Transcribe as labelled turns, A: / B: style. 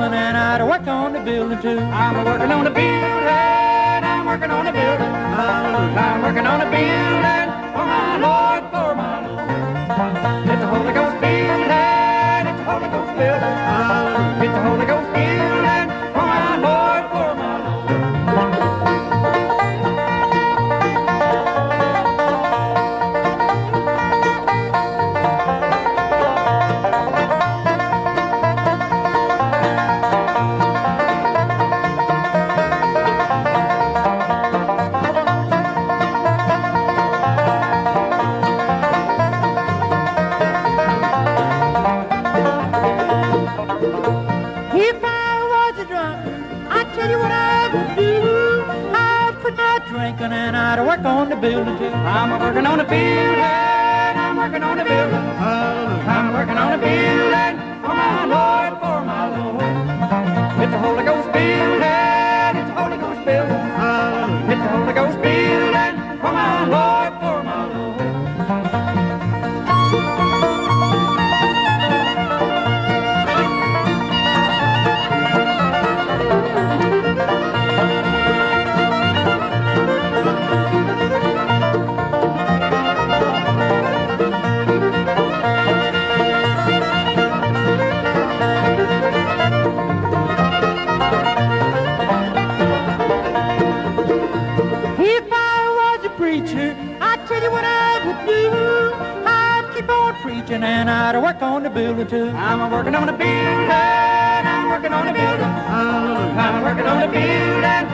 A: woman, and I'd work on the building too.
B: I'm working on the building, I'm working on the building. I'm working on the building for my Lord, for my Lord. It's a Holy Ghost building, it's a Holy Ghost building. It's a Holy Ghost building for my Lord, for my Lord.
A: If I was a drunkard, I'd tell you what I would do. I'd quit my drinking and I'd work on the building too.
B: I'm working on the building, I'm working on the building. I'm working on the building for my Lord, for my Lord. It's a Holy Ghost building, it's a Holy Ghost building. It's a Holy Ghost building for my Lord, for my Lord.
A: If I was a preacher, I'd tell you what I would do. I'd keep on preaching and I'd work on the building too.
B: I'm working on the building, I'm working on the building. I'm working on the building